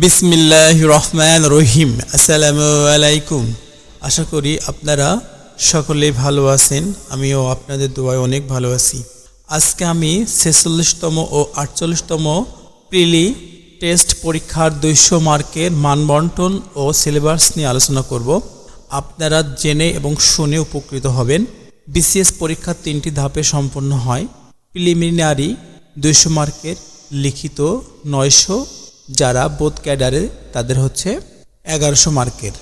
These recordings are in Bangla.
বিসমিল্লাহির রহমানির রহিম। আসসালামু আলাইকুম। আশা করি আপনারা সকলেই ভালো আছেন। আমিও আপনাদের দোয়ায় অনেক ভালো আছি। আজকে আমি 46তম ও 48তম প্রিলি টেস্ট পরীক্ষার 200 মার্কের মানবন্টন ও সিলেবাস নিয়ে আলোচনা করব। আপনারা জেনে এবং শুনে উপকৃত হবেন। বিসিএস পরীক্ষা 3টি ধাপে সম্পন্ন হয়। প্রিলিমিনারি 200 মার্কের, লিখিত 900, যারা বোথ ক্যাডারে তাদের হচ্ছে 1100 মার্কের,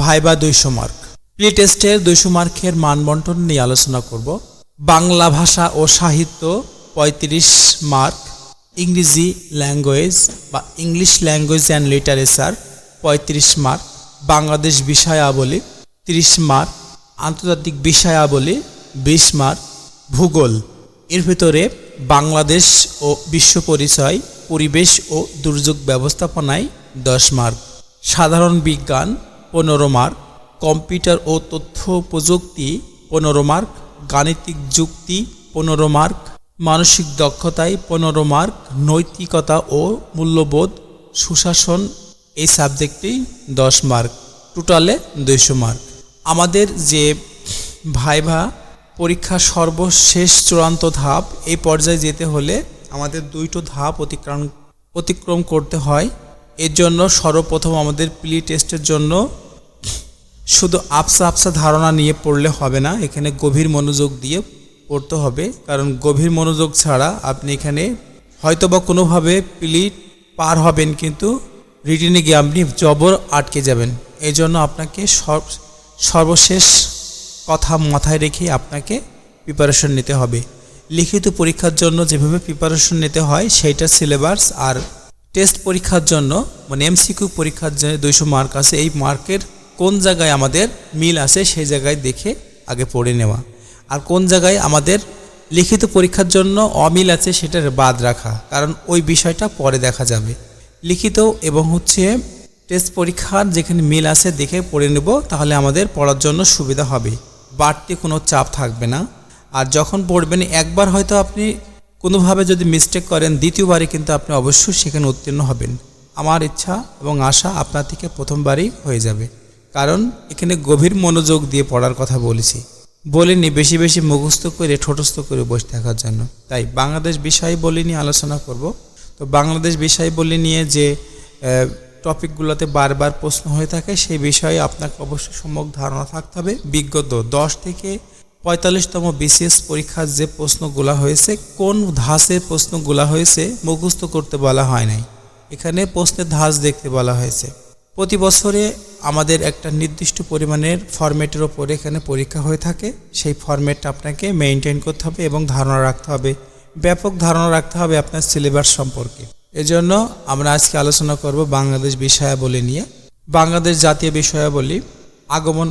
ভাইবা 200 মার্ক। প্রি টেস্টের 200 মার্কের মানবন্টন নিয়ে আলোচনা করব। বাংলা ভাষা ও সাহিত্য 35 মার্ক, ইংরেজি ল্যাঙ্গুয়েজ বা English language and literature 35 mark, Bangladesh বিষয়াবলী 30 মার্ক, আন্তর্জাতিক বিষয়াবলী 20 মার্ক, ভূগোল এর ভিতরে বাংলাদেশ ও বিশ্ব পরিচয়, পরিবেশ ও দুর্যোগ ব্যবস্থাপনায় 10 মার্ক, সাধারণ বিজ্ঞান 15 মার্ক, কম্পিউটার ও তথ্য প্রযুক্তি 15 মার্ক, গাণিতিক যুক্তি 15 মার্ক, মানসিক দক্ষতায় 15 মার্ক, নৈতিকতা ও মূল্যবোধ সুশাসন এই সাবজেক্টেই 10 মার্ক, টোটালে 200 মার্ক। আমাদের যে ভাইভা পরীক্ষা সর্বশেষ চূড়ান্ত ধাপ, এই পর্যায়ে যেতে হলে আমাদের 2টো ধাপ অতিক্রম করতে হয়। এর জন্য সর্বপ্রথম আমাদের প্রি টেস্টের জন্য শুধু আবসা ধারণা নিয়ে পড়লে হবে না, এখানে গভীর মনোযোগ দিয়ে পড়তে হবে। কারণ গভীর মনোযোগ ছাড়া আপনি এখানে হয়তোবা কোনোভাবে প্রি পার হবেন, কিন্তু রিটেনে গিয়ে আপনি জবর আটকে যাবেন। এই জন্য আপনাকে সর্বশেষ কথা মাথায় রেখে আপনাকে প্রিপারেশন নিতে হবে। লিখিত পরীক্ষার জন্য যেভাবে প্রিপারেশন নিতে হয় সেইটা সিলেবাস, আর টেস্ট পরীক্ষার জন্য মানে এমসিকিউ পরীক্ষার যে 200 মার্ক আছে, এই মার্কের কোন জায়গায় আমাদের মিল আছে সেই জায়গায় দেখে আগে পড়ে নেওয়া, আর কোন জায়গায় আমাদের লিখিত পরীক্ষার জন্য অমিল আছে সেটার বাদ রাখা, কারণ ওই বিষয়টা পরে দেখা যাবে। লিখিত এবং টেস্ট পরীক্ষার যেখানে মিল আছে দেখে পড়ে নেব, তাহলে আমাদের পড়ার জন্য সুবিধা হবে, বাড়তি কোনো চাপ থাকবে না। আর যখন পড়বেন একবার হয়তো আপনি কোনোভাবে যদি মিস্টেক করেন, দ্বিতীয়বারে কিন্তু আপনি অবশ্যই সেখানে উত্তীর্ণ হবেন। আমার ইচ্ছা এবং আশা আপনার থেকে প্রথমবারই হয়ে যাবে, কারণ এখানে গভীর মনোযোগ দিয়ে পড়ার কথা বলিনি বেশি বেশি মুখস্থ করে ঠোঁটস্থ করে বসে থাকার জন্য। তাই বাংলাদেশ বিষয়াবলী নিয়ে আলোচনা করব। তো বাংলাদেশ বিষয়াবলী নিয়ে যে টপিকগুলোতে বারবার প্রশ্ন হয়ে থাকে সেই বিষয়ে আপনাকে অবশ্যই সম্যক ধারণা থাকতে হবে। বিগত 10 থেকে 45তম বিসিএস পরীক্ষার যে প্রশ্নগুলো হয়েছে, কোন ধাঁচের প্রশ্নগুলো হয়েছে মুখস্থ করতে বলা হয় নাই, এখানে প্রশ্নের ধাঁচ দেখতে বলা হয়েছে। প্রতি বছরে আমাদের একটা নির্দিষ্ট পরিমাণের ফরম্যাটের ওপরে এখানে পরীক্ষা হয়ে থাকে, সেই ফরম্যাটটা আপনাকে মেনটেন করতে হবে এবং ধারণা রাখতে হবে, ব্যাপক ধারণা রাখতে হবে আপনার সিলেবাস সম্পর্কে। এজন্য আমরা আজকে আলোচনা করব বাংলাদেশ বিষয়াবলী নিয়ে। বাংলাদেশ জাতীয় বিষয়াবলী: আগমন,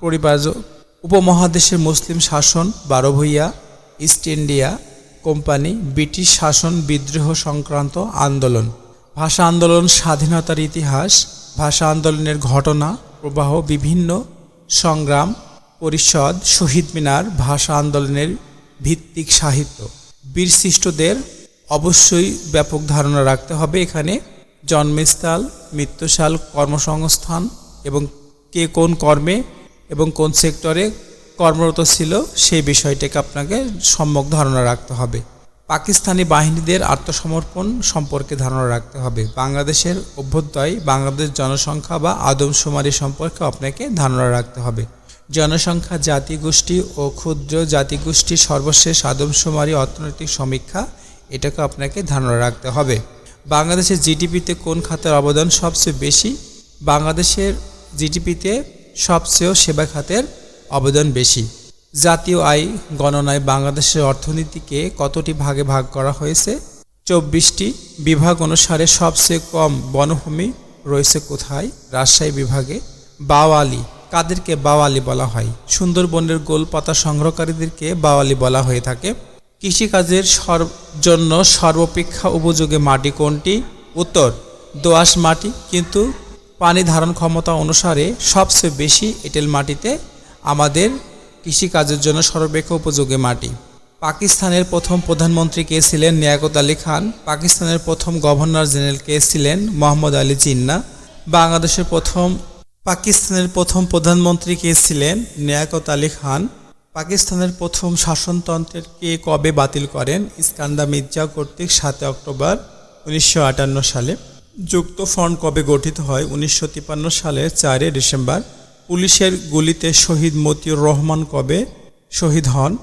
পরিব্রাজ, উপমহাদেশের মুসলিম শাসন, 12 Bhuiyan, east India company, British শাসন, বিদ্রোহ সংক্রান্ত আন্দোলন, ভাষা আন্দোলন, স্বাধীনতার ইতিহাস, ভাষা আন্দোলনের ঘটনা প্রবাহ, বিভিন্ন সংগ্রাম পরিষদ, শহীদ মিনার, ভাষা আন্দোলনের ভিত্তিক সাহিত্য। বীরশ্রেষ্ঠদের অবশ্যই ব্যাপক ধারণা রাখতে হবে, এখানে জন্মস্থল, মৃত্যুশাল, কর্মসংস্থান এবং কে কোন কর্মে এবং কোন সেক্টরে কর্মরত ছিল সেই বিষয়টাকে আপনাকে সম্যক ধারণা রাখতে হবে। পাকিস্তানি বাহিনীদের আত্মসমর্পণ সম্পর্কে ধারণা রাখতে হবে। বাংলাদেশের অভ্যুদয়, বাংলাদেশ জনসংখ্যা বা আদমশুমারি সম্পর্কে আপনাকে ধারণা রাখতে হবে। জনসংখ্যা, জাতিগোষ্ঠী ও ক্ষুদ্র জাতিগোষ্ঠীর সর্বশেষ আদমশুমারি, অর্থনৈতিক সমীক্ষা, এটাকে আপনাকে ধারণা রাখতে হবে। বাংলাদেশের জিডিপিতে কোন খাতের অবদান সবচেয়ে বেশি? বাংলাদেশের জিডিপিতে সবচেয়ে সেবা খাতের অবদান বেশি। জাতীয় আয় গণনায় বাংলাদেশের অর্থনীতিকে কতটি ভাগে ভাগ করা হয়েছে? 24টি। বিভাগ অনুসারে সবচেয়ে কম বনভূমি রয়েছে কোথায়? রাজশাহী বিভাগে। বাওয়ালি, কাদেরকে বাওয়ালি বলা হয়? সুন্দরবনের গোলপাতা সংগ্রহকারীদেরকে বাওয়ালি বলা হয়ে থাকে। কৃষিকাজের জন্য সর্বাপেক্ষা উপযোগী মাটি কোনটি? উত্তর, দোআঁশ মাটি, কিন্তু পানি ধারণ ক্ষমতা অনুসারে সবচেয়ে বেশি এঁটেল মাটিতে আমাদের কৃষিকাজের জন্য সর্বাপেক্ষা উপযোগী মাটি। পাকিস্তানের প্রথম প্রধানমন্ত্রী কে ছিলেন? লিয়াকত আলী খান। পাকিস্তানের প্রথম গভর্নর জেনারেল কে ছিলেন? মোহাম্মদ আলী জিন্নাহ। পাকিস্তানের প্রথম প্রধানমন্ত্রী কে ছিলেন? লিয়াকত আলী খান। পাকিস্তানের প্রথম শাসনতন্ত্রের কে কবে বাতিল করেন? ইস্কান্দার মির্জা কর্তৃক ৭ অক্টোবর ১৯৫৮ সালে। যুক্ত ফ্রন্ট কবে গঠিত হয়? ১৯৫৩ সালের ৪ ডিসেম্বর। পুলিশের গুলিতে শহীদ মতিউর রহমান কবে শহীদ হন?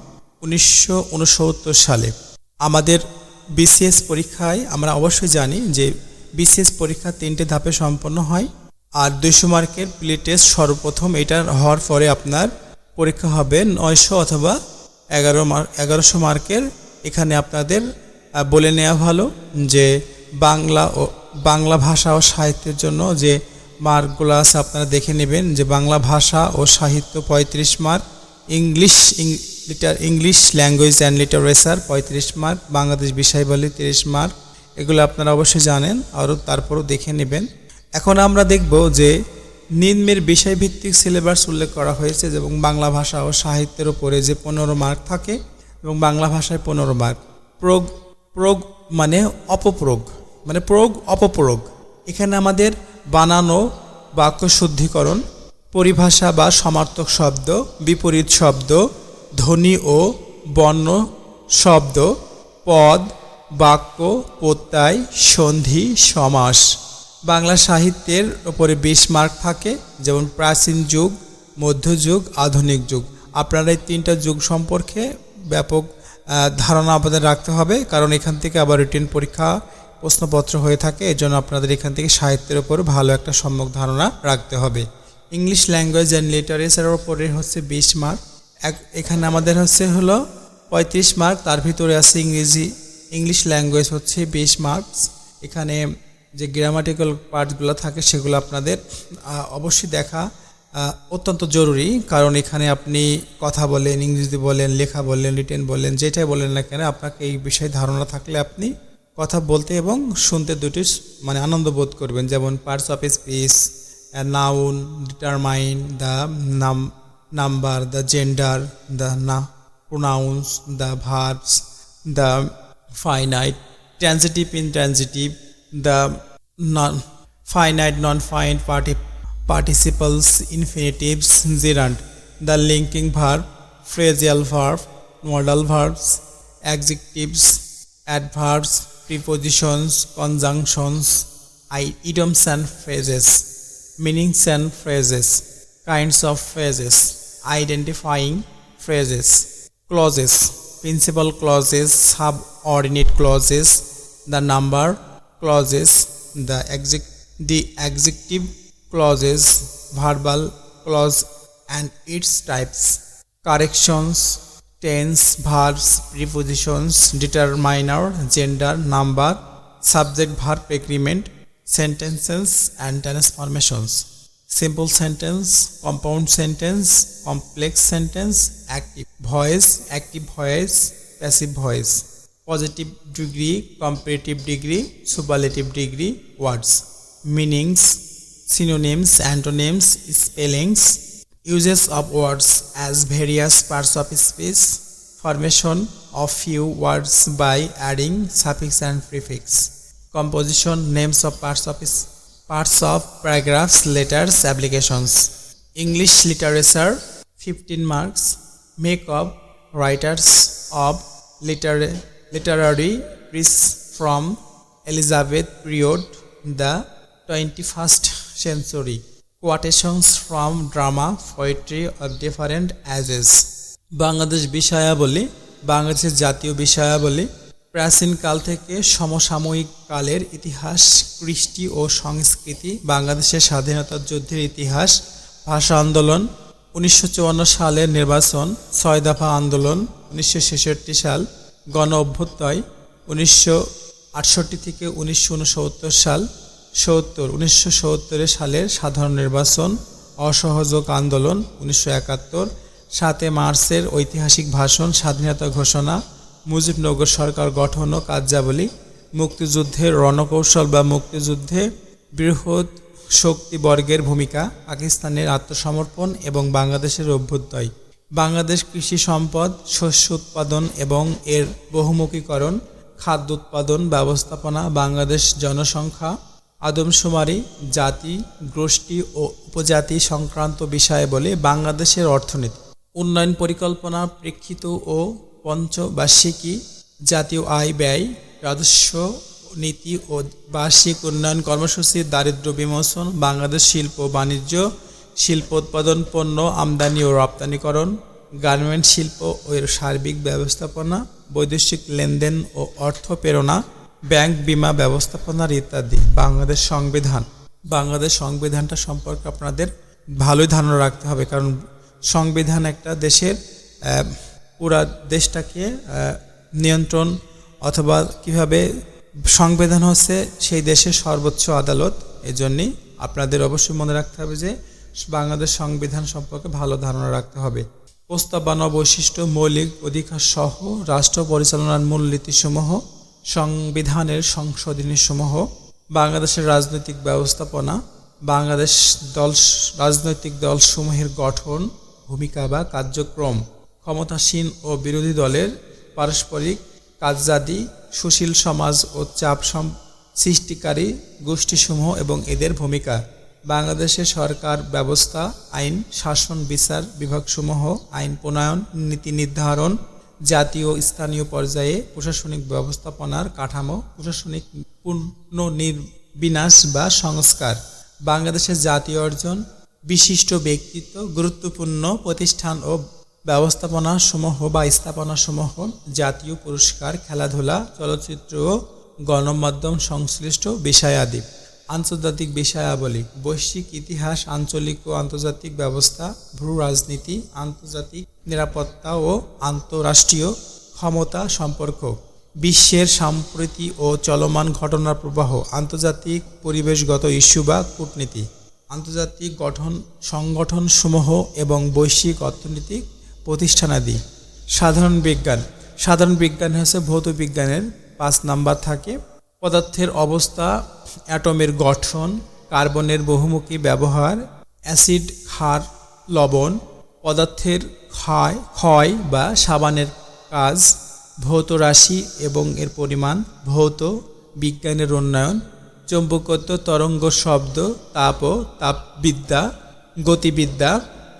১৯৬৯ সালে। আমাদের বিসিএস পরীক্ষায় আমরা অবশ্যই জানি যে বিসিএস পরীক্ষা ৩টে ধাপে সম্পন্ন হয়, আর ২০০ মার্কের প্লে টেস্ট সর্বপ্রথম। এটা হওয়ার পরে আপনার পরীক্ষা হবে ৯০০ অথবা ১১০০ মার্কের। এখানে আপনাদের বলে নেওয়া ভালো যে বাংলা ভাষা ও সাহিত্যের জন্য যে মার্কগুলো আছে আপনারা দেখে নেবেন, যে বাংলা ভাষা ও সাহিত্য ৩৫ mark, English language and literature ৩৫ mark, Bangladesh বিষয়াবলী ৩০ মার্ক। এগুলো আপনারা অবশ্যই জানেন, আরও তারপরও দেখে নেবেন। এখন আমরা দেখব যে নিম্নের বিষয়ভিত্তিক সিলেবাস উল্লেখ করা হয়েছে, এবং বাংলা ভাষা ও সাহিত্যের উপরে যে ১৫ মার্ক থাকে এবং বাংলা ভাষায় ১৫ মার্ক। প্রোগ মানে অপপ্রোগ, মানে অপপ্রোগ। এখানে আমাদের বানানো, বাক্য শুদ্ধিকরণ, পরিভাষা বা সমার্থক শব্দ, বিপরীত শব্দ, ধ্বনি ও বর্ণ শব্দ, পদ, বাক্য, প্রত্যয়, সন্ধি, সমাস। বাংলা সাহিত্যের উপরে ২০ মার্ক থাকে, যেমন প্রাচীন যুগ, মধ্যযুগ, আধুনিক যুগ। আপনারা এই ৩টা যুগ সম্পর্কে ব্যাপক ধারণা আপনাদের রাখতে হবে, কারণ এখান থেকে আবার রিটেন পরীক্ষা প্রশ্নপত্র হয়ে থাকে। এই জন্য আপনাদের এখান থেকে সাহিত্যের উপর ভালো একটা সম্যক ধারণা রাখতে হবে। ইংলিশ ল্যাঙ্গুয়েজ অ্যান্ড লিটারেচারের উপরে হচ্ছে ২০ মার্ক। এখানে আমাদের হলো ৩৫ মার্ক। তার ভিতরে আছে ইংলিশ ল্যাঙ্গুয়েজ হচ্ছে ২০ মার্কস। এখানে যে গ্রামাটিক্যাল পার্টসগুলো থাকে সেগুলো আপনাদের অবশ্যই দেখা অত্যন্ত জরুরি, কারণ এখানে আপনি কথা বলেন, ইংরেজি বলেন, লেখা বলেন, রিটেন বলেন, যেটাই বলেন না কেন, আপনাকে এই বিষয়ে ধারণা থাকলে আপনি কথা বলতে এবং শুনতে দুটি মানে আনন্দ বোধ করবেন। যেমন parts of speech, noun, determine, the number, the gender, the pronounce, the verbs, the finite, transitive, intransitive, the finite, non-finite participles, infinitives, gerund, the linking verb, phrasal verb, modal verbs, adjectives, adverbs, prepositions, conjunctions, idioms and phrases, meanings and phrases, kinds of phrases, identifying phrases, clauses, principal clauses, subordinate clauses, the number clauses, the adjective clauses, verbal clause and its types, corrections, tense, verbs, prepositions, determiner, gender, number, subject verb agreement, sentences and transformations, simple sentence, compound sentence, complex sentence, active voice, passive voice, positive degree, comparative degree, superlative degree, words, meanings, synonyms, antonyms, spellings, uses of words as various parts of speech, formation of few words by adding suffix and prefix, composition, names of parts of paragraphs, letters, applications. English literature 15 marks. Makeup, writers of literary works from Elizabeth period, the 21st century. Quotations from drama, poetry of different ages. Bangladesh বিষয়াবলী, বাংলাদেশের জাতীয় বিষয়াবলী। প্রাচীনকাল থেকে সমসাময়িক কালের ইতিহাস, কৃষ্টি ও সংস্কৃতি, বাংলাদেশের স্বাধীনতা যুদ্ধের ইতিহাস, ভাষা আন্দোলন, ১৯৫৪ সালের নির্বাচন, ৬ দফা আন্দোলন, ১৯৬৬ সাল, গণ অভ্যুদয় ১৯৬৮ থেকে ১৯৬৯ সাল, ১৯৭০ সালের সাধারণ নির্বাচন, অসহযোগ আন্দোলন ১৯৭১, ৭ মার্চের ঐতিহাসিক ভাষণ, স্বাধীনতা ঘোষণা, মুজিবনগর সরকার গঠন ও কার্যাবলী, মুক্তিযুদ্ধের রণকৌশল বা মুক্তিযুদ্ধে বৃহৎ শক্তিবর্গের ভূমিকা, পাকিস্তানের আত্মসমর্পণ এবং বাংলাদেশের অভ্যুদয়। বাংলাদেশ কৃষি সম্পদ, শস্য উৎপাদন এবং এর বহুমুখীকরণ, খাদ্য উৎপাদন ব্যবস্থাপনা, বাংলাদেশ জনসংখ্যা, আদমশুমারি, জাতি, গোষ্ঠী ও উপজাতি সংক্রান্ত বিষয়ে বলে বাংলাদেশের অর্থনীতি, উন্নয়ন পরিকল্পনা, প্রেক্ষিত ও পঞ্চবার্ষিকী, জাতীয় আয় ব্যয়, রাজস্ব নীতি ও বার্ষিক উন্নয়ন কর্মসূচি, দারিদ্র্য বিমোচন, বাংলাদেশ শিল্প বাণিজ্য, শিল্প উৎপাদন, পণ্য আমদানি ও রপ্তানিকরণ, গার্মেন্ট শিল্প ও এর সার্বিক ব্যবস্থাপনা, বৈদেশিক লেনদেন ও অর্থ প্রেরণা, ব্যাংক বিমা ব্যবস্থাপনার ইত্যাদি। বাংলাদেশ সংবিধানটা সম্পর্কে আপনাদের ভালোই ধারণা রাখতে হবে, কারণ সংবিধান একটা দেশের পুরা দেশটাকে নিয়ন্ত্রণ অথবা কিভাবে সংবিধান হচ্ছে সেই দেশের সর্বোচ্চ আদালত। এজন্যই আপনাদের অবশ্যই মনে রাখতে হবে যে বাংলাদেশ সংবিধান সম্পর্কে ভালো ধারণা রাখতে হবে। প্রস্তাবনা, বৈশিষ্ট্য, মৌলিক অধিকার সহ রাষ্ট্র পরিচালনার মূলনীতিসমূহ, সংবিধানের সংশোধনীসমূহ, বাংলাদেশের রাজনৈতিক ব্যবস্থাপনা, বাংলাদেশ রাজনৈতিক দলসমূহের গঠন, ভূমিকা বা কার্যক্রম, ক্ষমতাসীন ও বিরোধী দলের পারস্পরিক কার্যাদি, সুশীল সমাজ ও চাপ সৃষ্টিকারী গোষ্ঠীসমূহ এবং এদের ভূমিকা, বাংলাদেশের সরকার ব্যবস্থা, আইন শাসন, বিচার বিভাগসমূহ, আইন প্রণয়ন, নীতি নির্ধারণ, জাতীয় ও স্থানীয় পর্যায়ে প্রশাসনিক ব্যবস্থাপনার কাঠামো, প্রশাসনিক পুনর্বিন্যাস বা সংস্কার, বাংলাদেশের জাতীয় অর্জন, বিশিষ্ট ব্যক্তিত্ব, গুরুত্বপূর্ণ প্রতিষ্ঠান ও ব্যবস্থাপনাসমূহ বা স্থাপনাসমূহ, জাতীয় পুরস্কার, খেলাধুলা, চলচ্চিত্র ও গণমাধ্যম সংশ্লিষ্ট বিষয়াদি। আন্তর্জাতিক বিষয়াবলী, বৈশ্বিক ইতিহাস, আঞ্চলিক ও আন্তর্জাতিক ব্যবস্থা, ভূ রাজনীতি, আন্তর্জাতিক নিরাপত্তা ও আন্তঃরাষ্ট্রীয় ক্ষমতা সম্পর্ক, বিশ্বের সাম্প্রতি ও চলমান ঘটনার প্রবাহ, আন্তর্জাতিক পরিবেশগত ইস্যু বা কূটনীতি, আন্তর্জাতিক সংগঠনসমূহ এবং বৈশ্বিক অর্থনৈতিক প্রতিষ্ঠানাদি। সাধারণ বিজ্ঞান হচ্ছে ভৌত বিজ্ঞানের 5 নাম্বার থাকে। পদার্থের অবস্থা, অ্যাটমের গঠন, কার্বনের বহুমুখী ব্যবহার, অ্যাসিড, ক্ষার, লবণ, পদার্থের ক্ষয় বা সাবানের কাজ, ভৌত রাশি এবং এর পরিমাণ, ভৌত বিজ্ঞানের উন্নয়ন, চৌম্বকত্ব, তরঙ্গ, শব্দ, তাপ ও তাপবিদ্যা, গতিবিদ্যা,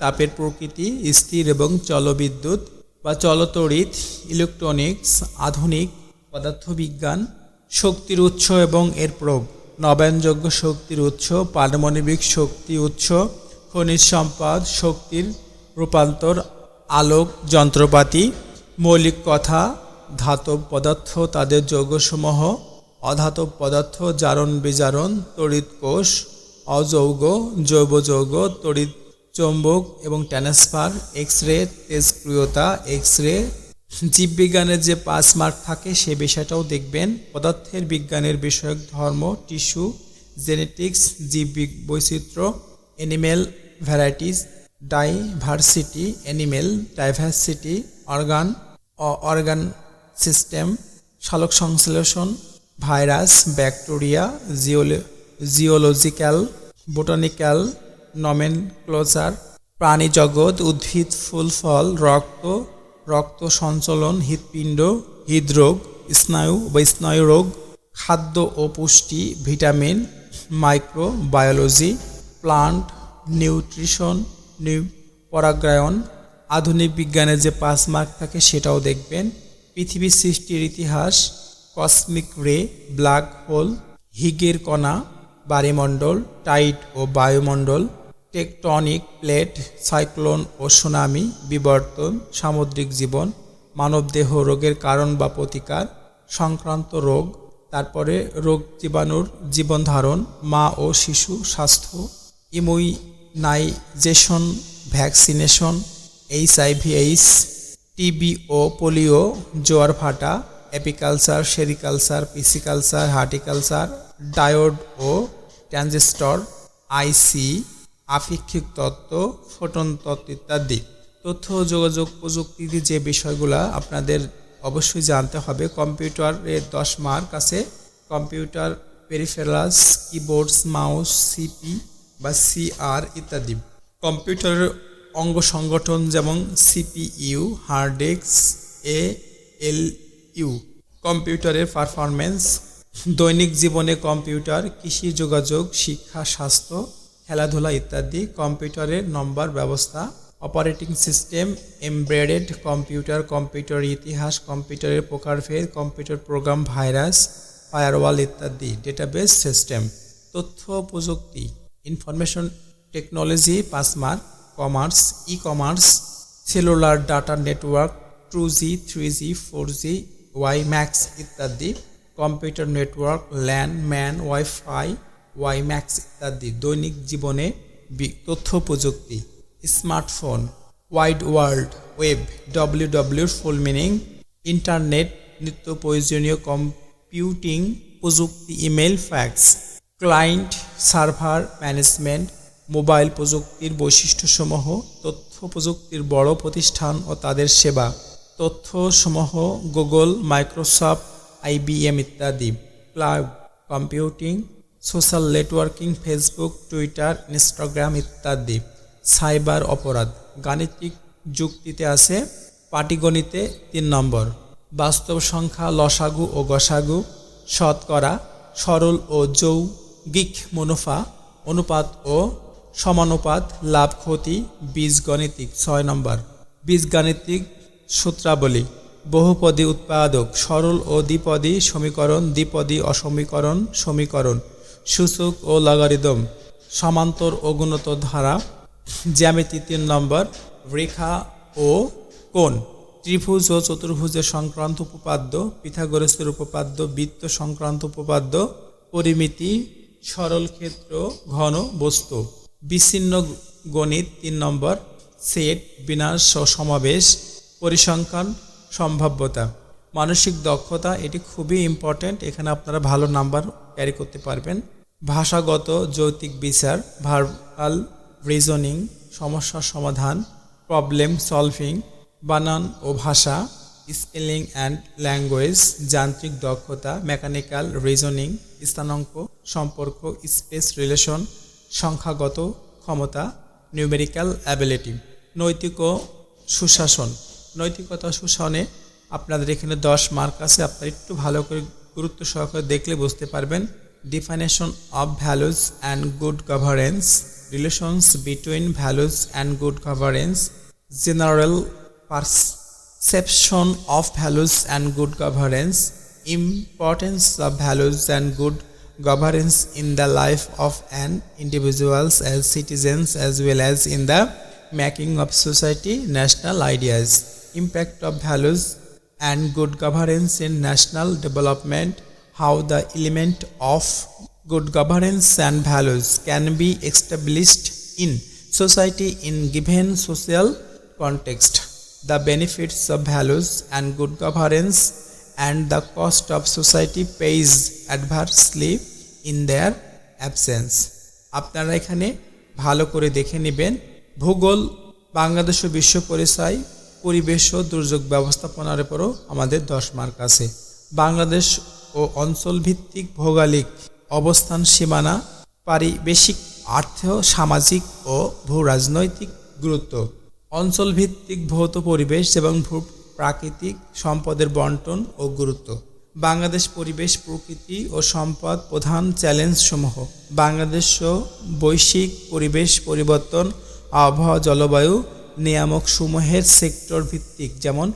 তাপের প্রকৃতি, স্থির এবং চলবিদ্যুৎ বা চলতড়িৎ, ইলেকট্রনিক্স, আধুনিক পদার্থবিজ্ঞান, শক্তির উৎস এবং এর প্রয়োগ, নবায়নযোগ্য শক্তির উৎস, পারমাণবিক শক্তি উৎস, খনিজ সম্পদ, শক্তির রূপান্তর, আলোক যন্ত্রপাতি, মৌলিক কথা, ধাতব পদার্থ, তাদের যৌগসমূহ, অধাতব পদার্থ, জারণ বিজারণ, তড়িৎ কোষ, অযৌগ, জৈব যৌগ, তড়িৎ চৌম্বক এবং transfer, X ray, তেজস্ক্রিয়তা, X ray. জীববিজ্ঞানের যে 5 মার্ক থাকে সে বিষয়টাও দেখবেন। পদার্থের বিজ্ঞানের বিষয়ক ধর্ম, টিস্যু, জেনেটিক্স, জীব বৈচিত্র্য, animal varieties, diversity, animal diversity, organ system, সালোক সংশ্লেষণ, virus, bacteria, geological, botanical nomenclature, প্রাণী জগৎ, উদ্ভিদ, ফুল ফল, রক্ত সঞ্চালন, হৃৎপিণ্ড, হৃদরোগ, স্নায়ুরোগ, খাদ্য ও পুষ্টি, ভিটামিন, মাইক্রোবায়োলজি, প্লান্ট নিউট্রিশন, পরাগায়ন। আধুনিক বিজ্ঞানের যে 5 মার্ক থাকে সেটাও দেখবেন। পৃথিবীর সৃষ্টির ইতিহাস, কসমিক রে, ব্ল্যাক হোল, হিগের কণা, বায়ুমণ্ডল, টাইড ও বায়ুমণ্ডল, টেকটনিক প্লেট, সাইক্লোন ও সুনামি, বিবর্তন, সামুদ্রিক জীবন, মানবদেহ, রোগের কারণ বা প্রতিকার, সংক্রান্ত রোগ, তারপরে রোগ জীবাণুর জীবনধারণ, মা ও শিশু স্বাস্থ্য, ইমিউনাইজেশন, ভ্যাকসিনেশন, HIV/AIDS, টিবি ও পোলিও, জোয়ার ভাটা, অ্যাপিকালচার, সেরিকালচার, পিসিকালচার, হার্টিকালচার, ডায়োড ও ট্রানজিস্টর, আইসি, আপেক্ষিক তত্ত্ব, ফোটন তত্ত্ব ইত্যাদি। তথ্য ও যোগাযোগ প্রযুক্তির যে বিষয়গুলো আপনাদের অবশ্যই জানতে হবে। কম্পিউটারের 10 মার্ক আছে। Computer peripherals, keyboards, mouse, CP বা সিআর ইত্যাদি। কম্পিউটারের অঙ্গ সংগঠন যেমন সিপিইউ, হার্ড ডিস্ক, এএলইউ, কম্পিউটারের পারফরম্যান্স, দৈনিক জীবনে কম্পিউটার, কৃষি, যোগাযোগ, শিক্ষা, স্বাস্থ্য, খেলাধুলা ইত্যাদি, কম্পিউটারের নম্বর ব্যবস্থা, operating system, embedded computer, computer ইতিহাস, কম্পিউটারের প্রকারভেদ, কম্পিউটার প্রোগ্রাম, ভাইরাস, ফায়ারওয়াল ইত্যাদি, ডেটাবেস সিস্টেম, তথ্য প্রযুক্তি, information technology 5 mark, commerce, e commerce, cellular data network, 2G, 3G, 4G, WiMAX ইত্যাদি, computer network, LAN, MAN, WiFi, WiMAX ইত্যাদি, দৈনিক জীবনে তথ্য প্রযুক্তি, smartphone, wide world web, WWW full meaning, internet, নিত্য প্রয়োজনীয় কম্পিউটিং প্রযুক্তি, email, fax, client server management, mobile প্রযুক্তির বৈশিষ্ট্যসমূহ, তথ্য প্রযুক্তির বড় প্রতিষ্ঠান ও তাদের সেবা, তথ্যসমূহ, গুগল, মাইক্রোসফট, IBM ইত্যাদি, cloud computing, social networking, Facebook, Twitter, Instagram ইত্যাদি, সাইবার অপরাধ, গাণিতিক যুক্তিতে আছে পাটিগণিতে 3 নম্বর, বাস্তব সংখ্যা, লসাগু ও গসাগু, শতকরা, সরল ও যৌগিক মুনাফা, অনুপাত ও সমানুপাত, লাভ ক্ষতি, বীজগণিতিক 6 নম্বর, বীজগাণিতিক সূত্রাবলী, বহুপদী উৎপাদক, সরল ও দ্বিপদী সমীকরণ, দ্বিপদী অসমীকরণ, সমীকরণ, সূচক ও লগারিদম, সমান্তর ও গুণোত্তর ধারা, জ্যামিতি 3 নম্বর, রেখা ও কোণ, ত্রিভুজ ও চতুর্ভুজের সংক্রান্ত উপপাদ্য, পিথাগোরাসের উপপাদ্য, বৃত্ত সংক্রান্ত উপপাদ্য, পরিমিতি, সরল ক্ষেত্র, ঘন বস্তু, বিচ্ছিন্ন গণিত 3 নম্বর, সেট, বিন্যাস ও সমাবেশ, পরিসংখ্যান, সম্ভাব্যতা, মানসিক দক্ষতা, এটি খুবই ইম্পর্ট্যান্ট, এখানে আপনারা ভালো নাম্বার ক্যারি করতে পারবেন, ভাষাগত যৌক্তিক বিচার, ভার্বাল রিজনিং, সমস্যা সমাধান, প্রবলেম সলভিং, বানান ও ভাষা, স্পেলিং অ্যান্ড ল্যাঙ্গুয়েজ, যান্ত্রিক দক্ষতা, মেকানিক্যাল রিজনিং, স্থানাঙ্ক সম্পর্ক, স্পেস রিলেশন, সংখ্যাগত ক্ষমতা, নিউমেরিক্যাল অ্যাবিলিটি, নৈতিক ও সুশাসন, নৈতিকতা সুশাসনে আপনাদের এখানে 10 মার্ক আছে, আপনারা একটু ভালো করে গুরুত্ব সহকারে দেখলে বুঝতে পারবেন। Definition of values and good governance, relations between values and good governance, general perception of values and good governance, importance of values and good governance in the life of an individuals as citizens as well as in the making of society, national ideas, impact of values and good governance in national development, how the element of good governance and values can be established in society in given social context, the benefits of values and good governance and the cost of society pays adversely in their absence. আপনারা এখানে ভালো করে দেখে নেবেন। ভূগোল, বাংলাদেশ ও বিশ্ব পরিচয়, পরিবেশ ও দুর্যোগ ব্যবস্থাপনার উপরও আমাদের 10 মার্ক আছে। বাংলাদেশ ও অঞ্চল ভিত্তিক ভৌগোলিক অবস্থান, সীমানা, পারিবেশিক, আর্থ, সামাজিক ও ভূ রাজনৈতিক গুরুত্ব, অঞ্চল ভিত্তিক ভৌত পরিবেশ এবং ভূ প্রাকৃতিক সম্পদের বন্টন ও গুরুত্ব, বাংলাদেশ পরিবেশ, প্রকৃতি ও সম্পদ প্রধান চ্যালেঞ্জ সমূহ, বাংলাদেশ ও বৈশ্বিক পরিবেশ পরিবর্তন, আবহাওয়া, জলবায়ু নিয়ামক সমূহের সেক্টর ভিত্তিক যেমন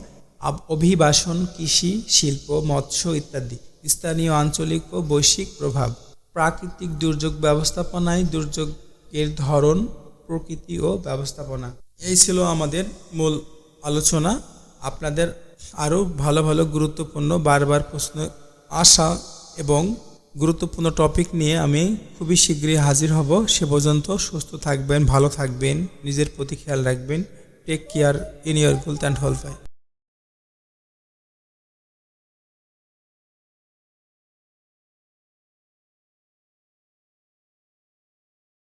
অভিবাসন, কৃষি, শিল্প, মৎস্য ইত্যাদি, স্থানীয়, আঞ্চলিক ও বৈশ্বিক প্রভাব, প্রাকৃতিক দুর্যোগ ব্যবস্থাপনায় দুর্যোগের ধরন, প্রকৃতি ও ব্যবস্থাপনা। এই ছিল আমাদের মূল আলোচনা। আপনাদের আরও ভালো ভালো গুরুত্বপূর্ণ বারবার প্রশ্ন আসা এবং গুরুত্বপূর্ণ টপিক নিয়ে আমি খুবই শীঘ্রই হাজির হব। সে পর্যন্ত সুস্থ থাকবেন, ভালো থাকবেন, নিজের প্রতি খেয়াল রাখবেন। Take care in your health and whole life.